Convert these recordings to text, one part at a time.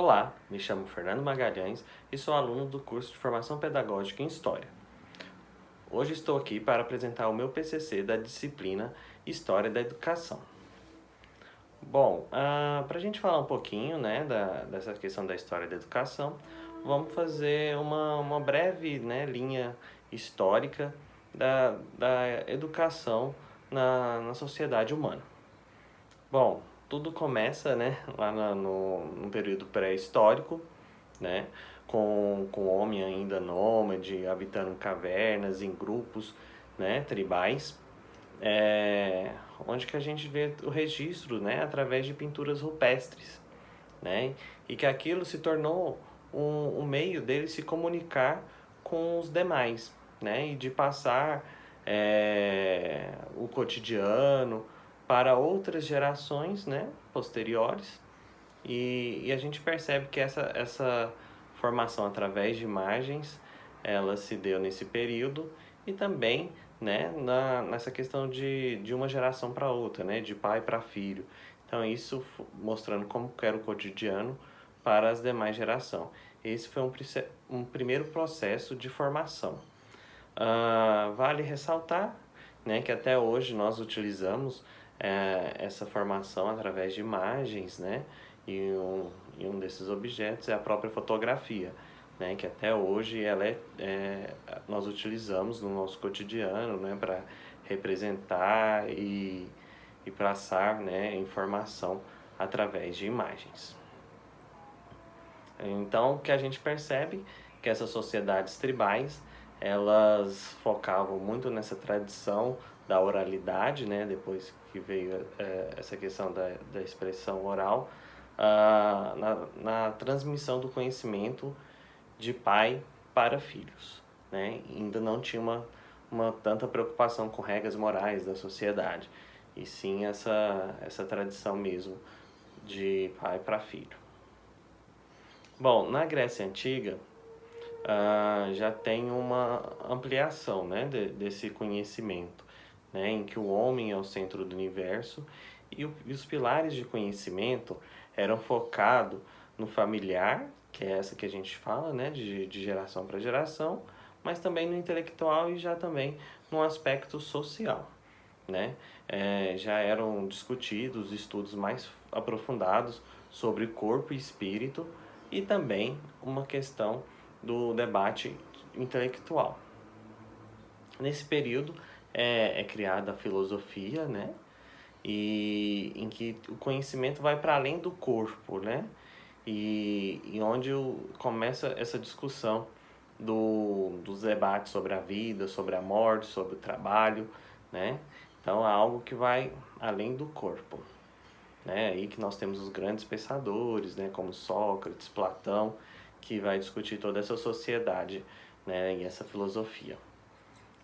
Olá, me chamo Fernando Magalhães e sou aluno do curso de Formação Pedagógica em História. Hoje estou aqui para apresentar o meu PCC da disciplina História da Educação. Bom, para a gente falar um pouquinho, né, dessa questão da história da educação, vamos fazer uma breve, né, linha histórica da educação na sociedade humana. Bom, tudo começa, né, lá no período pré-histórico, né, com o homem ainda nômade, habitando cavernas, em grupos, né, tribais, onde que a gente vê o registro, né, através de pinturas rupestres, né, e que aquilo se tornou um meio dele se comunicar com os demais, né, e de passar o cotidiano para outras gerações, né, posteriores, e a gente percebe que essa formação através de imagens, ela se deu nesse período e também, né, nessa questão de uma geração para outra, né, de pai para filho. Então isso mostrando como que era o cotidiano para as demais gerações. Esse foi um primeiro processo de formação. Vale ressaltar, né, que até hoje nós utilizamos essa formação através de imagens, né, e um desses objetos é a própria fotografia, né, que até hoje nós utilizamos no nosso cotidiano, né, para representar e passar, né, informação através de imagens. Então, o que a gente percebe que essas sociedades tribais, elas focavam muito nessa tradição da oralidade, né? Depois que veio essa questão da expressão oral, na transmissão do conhecimento de pai para filhos, né? Ainda não tinha uma tanta preocupação com regras morais da sociedade, e sim essa tradição mesmo de pai para filho. Bom, na Grécia Antiga, já tem uma ampliação, né, desse conhecimento, né, em que o homem é o centro do universo e os pilares de conhecimento eram focados no familiar, que é essa que a gente fala, né, de geração para geração, mas também no intelectual e já também no aspecto social, né? Já eram discutidos estudos mais aprofundados sobre corpo e espírito e também uma questão do debate intelectual. Nesse período é criada a filosofia, né? E em que o conhecimento vai para além do corpo, né? E onde começa essa discussão dos debates sobre a vida, sobre a morte, sobre o trabalho, né? Então é algo que vai além do corpo, né? Aí que nós temos os grandes pensadores, né? Como Sócrates, Platão, que vai discutir toda essa sociedade, né? E essa filosofia.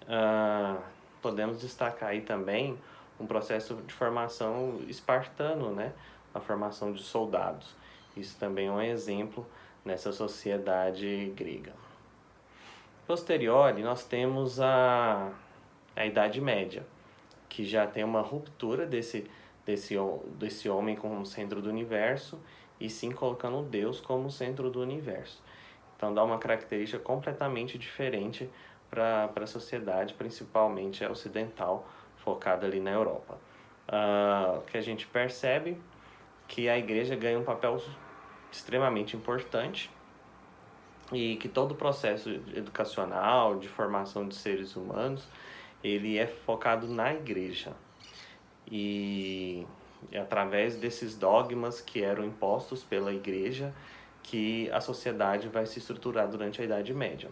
Ah, Podemos destacar aí também um processo de formação espartano, né? A formação de soldados. Isso também é um exemplo nessa sociedade grega. Posterior, nós temos a Idade Média, que já tem uma ruptura desse homem como centro do universo e sim colocando Deus como centro do universo. Então dá uma característica completamente diferente para a sociedade, principalmente a ocidental, focada ali na Europa. O que a gente percebe que a igreja ganha um papel extremamente importante e que todo o processo educacional, de formação de seres humanos, ele é focado na igreja. E através desses dogmas que eram impostos pela igreja, que a sociedade vai se estruturar durante a Idade Média.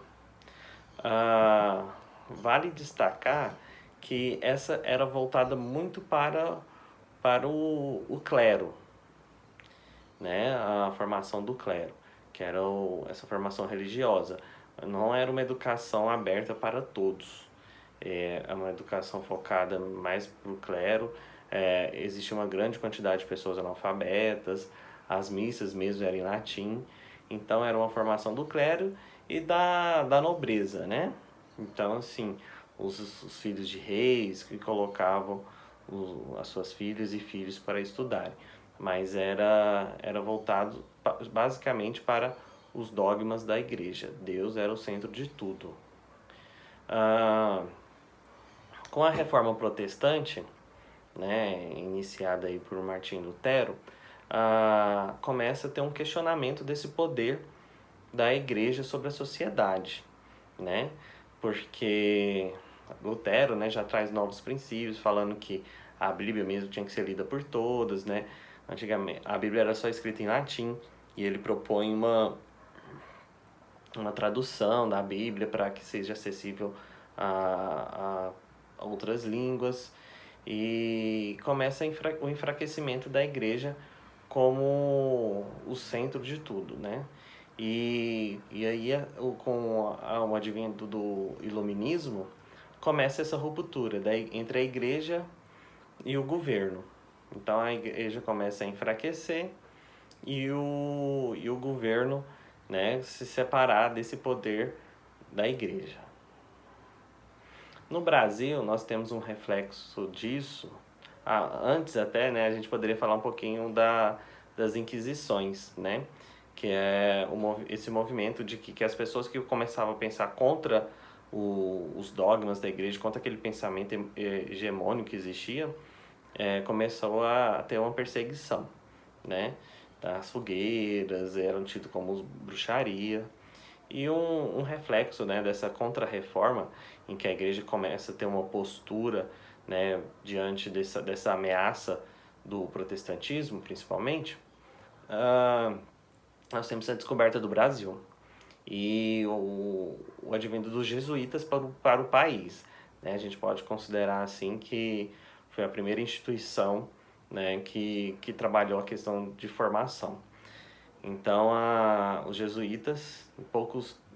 Vale destacar que essa era voltada muito para o clero, né? A formação do clero, que era essa formação religiosa. Não era uma educação aberta para todos. É uma educação focada mais para o clero. Existe uma grande quantidade de pessoas analfabetas, as missas mesmo eram em latim. Então era uma formação do clero e da nobreza, né? Então, assim, os filhos de reis que colocavam as suas filhas e filhos para estudarem. Mas era voltado basicamente para os dogmas da igreja. Deus era o centro de tudo. Com a Reforma Protestante, né, iniciada aí por Martim Lutero, começa a ter um questionamento desse poder da igreja sobre a sociedade, né? Porque Lutero, né, já traz novos princípios, falando que a Bíblia mesmo tinha que ser lida por todas, né? Antigamente a Bíblia era só escrita em latim e ele propõe uma tradução da Bíblia para que seja acessível a outras línguas, e começa o enfraquecimento da igreja como o centro de tudo, né? E aí, com o advento do iluminismo, começa essa ruptura entre a igreja e o governo. Então a igreja começa a enfraquecer e o governo, né, se separar desse poder da igreja. No Brasil, nós temos um reflexo disso. Antes até, né, a gente poderia falar um pouquinho das Inquisições, né? Que é esse movimento de que as pessoas que começavam a pensar contra os dogmas da igreja, contra aquele pensamento hegemônico que existia, começou a ter uma perseguição, né? As fogueiras eram tidas como bruxaria. E um reflexo, né, dessa contra-reforma, em que a igreja começa a ter uma postura, né, diante dessa ameaça do protestantismo, principalmente, nós temos a descoberta do Brasil e o advento dos jesuítas para o país, né? A gente pode considerar assim que foi a primeira instituição, né, que trabalhou a questão de formação. Então, os jesuítas,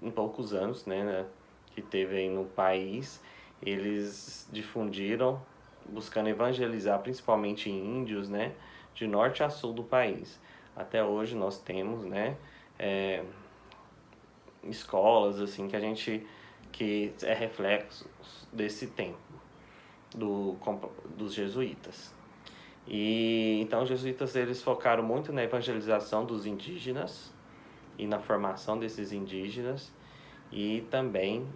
em poucos anos, né, que teve aí no país, eles difundiram, buscando evangelizar principalmente índios, né, de norte a sul do país. Até hoje nós temos, né, escolas assim que é reflexo desse tempo dos jesuítas. E então os jesuítas eles focaram muito na evangelização dos indígenas e na formação desses indígenas, e também,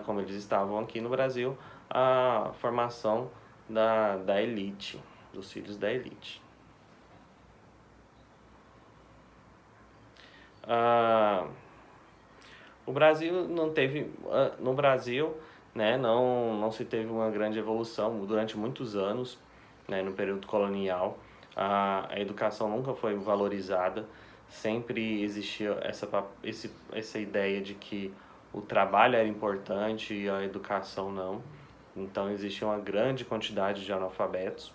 como eles estavam aqui no Brasil, a formação da elite, dos filhos da elite. O Brasil não teve, no Brasil, né, não se teve uma grande evolução durante muitos anos, né, no período colonial. A educação nunca foi valorizada, sempre existia essa ideia de que o trabalho era importante e a educação não. Então existia uma grande quantidade de analfabetos,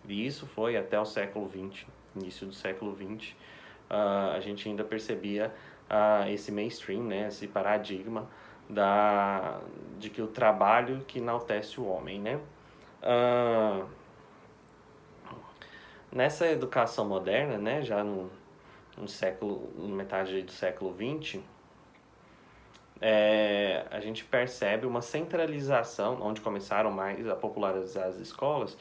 e isso foi até o século XX, início do século XX. A gente ainda percebia esse mainstream, né, esse paradigma de que o trabalho que enaltece o homem, né? Nessa educação moderna, né, já no metade do século XX, a gente percebe uma centralização, onde começaram mais a popularizar as escolas.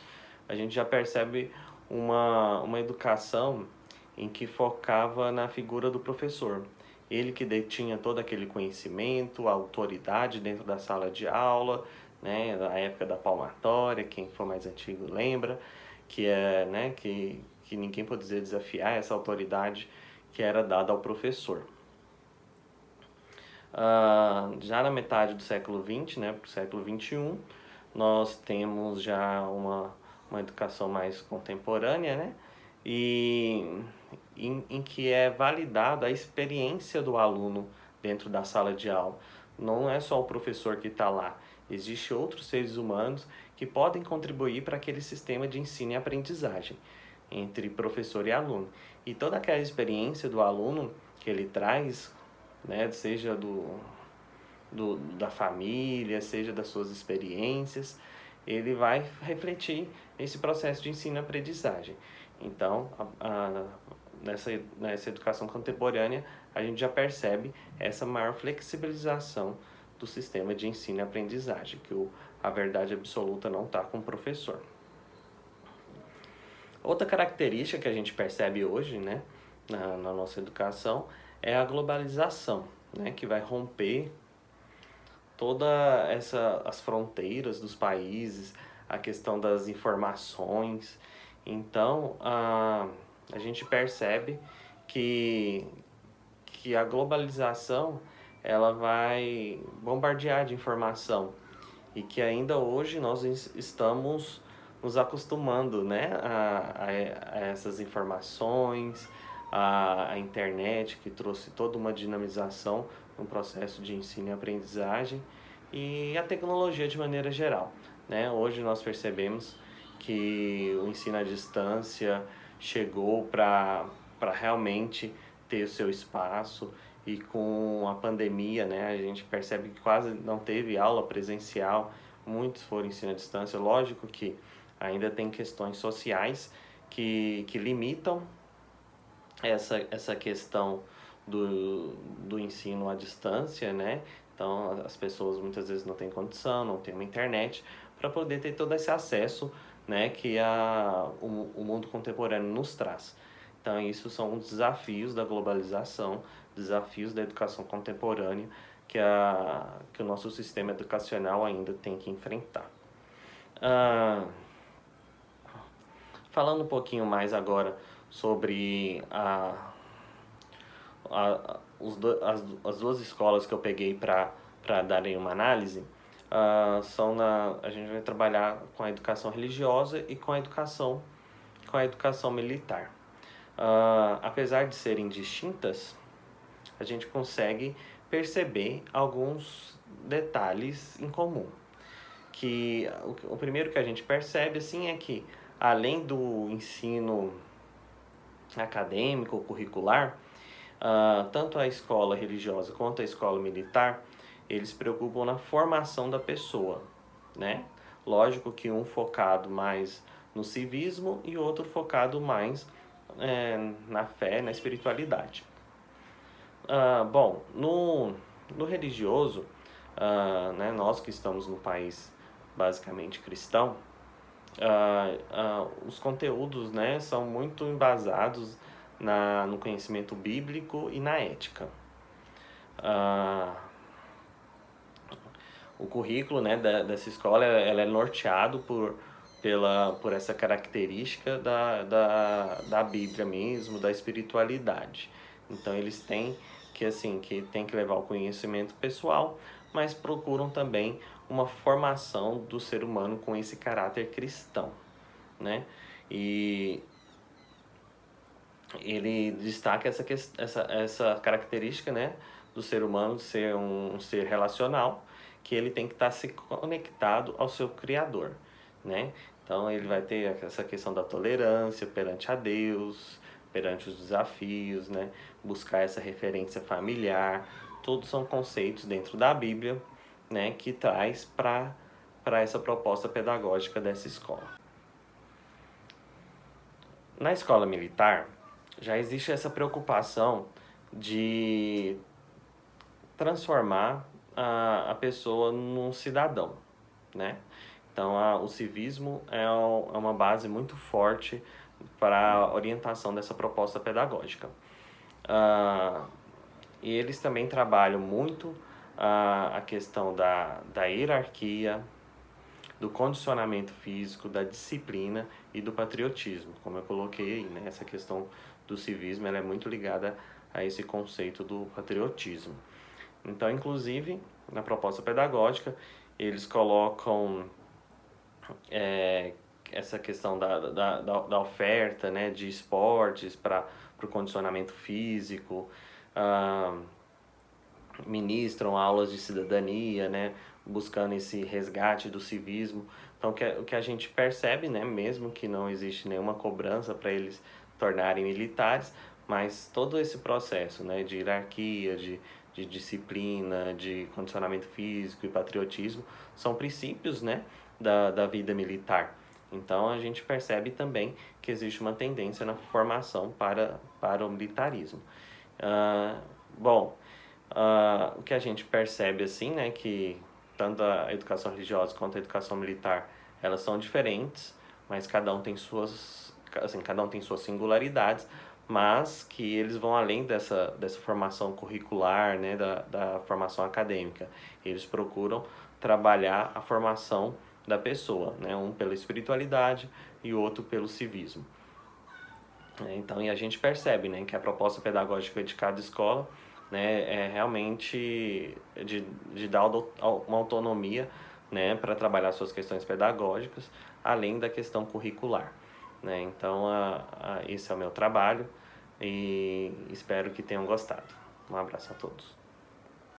A gente já percebe uma educação em que focava na figura do professor. Ele que detinha todo aquele conhecimento, a autoridade dentro da sala de aula, né, na época da palmatória, quem for mais antigo lembra, né, que ninguém podia desafiar essa autoridade que era dada ao professor. Já na metade do século XX, né, para o século XXI, nós temos já uma educação mais contemporânea, né, e em que é validada a experiência do aluno dentro da sala de aula. Não é só o professor que está lá, existem outros seres humanos que podem contribuir para aquele sistema de ensino e aprendizagem entre professor e aluno. E toda aquela experiência do aluno que ele traz, né, seja da família, seja das suas experiências, ele vai refletir esse processo de ensino e aprendizagem. Então, nessa educação contemporânea, a gente já percebe essa maior flexibilização do sistema de ensino e aprendizagem, que a verdade absoluta não está com o professor. Outra característica que a gente percebe hoje, né, na nossa educação é a globalização, né, que vai romper as fronteiras dos países, a questão das informações. Então, a gente percebe que, que a globalização ela vai bombardear de informação e que ainda hoje nós estamos nos acostumando, né, a essas informações, a internet que trouxe toda uma dinamização no processo de ensino e aprendizagem e a tecnologia de maneira geral, né? Hoje nós percebemos que o ensino à distância chegou para realmente ter o seu espaço e com a pandemia, né, a gente percebe que quase não teve aula presencial, muitos foram ensino à distância. Lógico que ainda tem questões sociais que limitam essa questão do ensino à distância, né? Então as pessoas muitas vezes não têm condição, não têm uma internet para poder ter todo esse acesso, né, que o mundo contemporâneo nos traz. Então isso são os desafios da globalização, desafios da educação contemporânea que o nosso sistema educacional ainda tem que enfrentar. Ah, falando um pouquinho mais agora sobre as duas escolas que eu peguei para darem uma análise, a gente vai trabalhar com a educação religiosa e com a educação militar. Apesar de serem distintas, a gente consegue perceber alguns detalhes em comum. Que o primeiro que a gente percebe assim é que além do ensino acadêmico, curricular, tanto a escola religiosa quanto a escola militar, eles se preocupam na formação da pessoa, né? Lógico que um focado mais no civismo e outro focado mais na fé, na espiritualidade. Bom, no religioso, né, nós que estamos no país basicamente cristão, os conteúdos, né, são muito embasados no conhecimento bíblico e na ética. O currículo, né, dessa escola ela é norteado por essa característica da Bíblia mesmo, da espiritualidade. Então eles têm que tem que levar o conhecimento pessoal, mas procuram também uma formação do ser humano com esse caráter cristão, né? E ele destaca essa característica, né, do ser humano ser um ser relacional, que ele tem que estar se conectado ao seu Criador, né? Então ele vai ter essa questão da tolerância perante a Deus, perante os desafios, né? Buscar essa referência familiar, todos são conceitos dentro da Bíblia, né, que traz para essa proposta pedagógica dessa escola. Na escola militar, já existe essa preocupação de transformar a pessoa num cidadão, né? Então, o civismo é uma base muito forte para a orientação dessa proposta pedagógica. E eles também trabalham muito a questão da hierarquia, do condicionamento físico, da disciplina e do patriotismo. Como eu coloquei aí, né? Essa questão do civismo ela é muito ligada a esse conceito do patriotismo. Então, inclusive, na proposta pedagógica, eles colocam essa questão da oferta, né, de esportes para o condicionamento físico, ministram aulas de cidadania, né, buscando esse resgate do civismo. Então, o que a gente percebe, né, mesmo que não existe nenhuma cobrança para eles tornarem militares, mas todo esse processo, né, de hierarquia, de disciplina, de condicionamento físico e patriotismo, são princípios, né, da vida militar. Então, a gente percebe também que existe uma tendência na formação para o militarismo. Bom, o que a gente percebe assim, né, que tanto a educação religiosa quanto a educação militar, elas são diferentes, mas cada um tem suas singularidades, mas que eles vão além dessa formação curricular, né, da formação acadêmica. Eles procuram trabalhar a formação da pessoa, né, um pela espiritualidade e o outro pelo civismo. Então, e a gente percebe, né, que a proposta pedagógica de cada escola, né, é realmente de dar uma autonomia, né, para trabalhar suas questões pedagógicas, além da questão curricular, né? Então, esse é o meu trabalho e espero que tenham gostado. Um abraço a todos.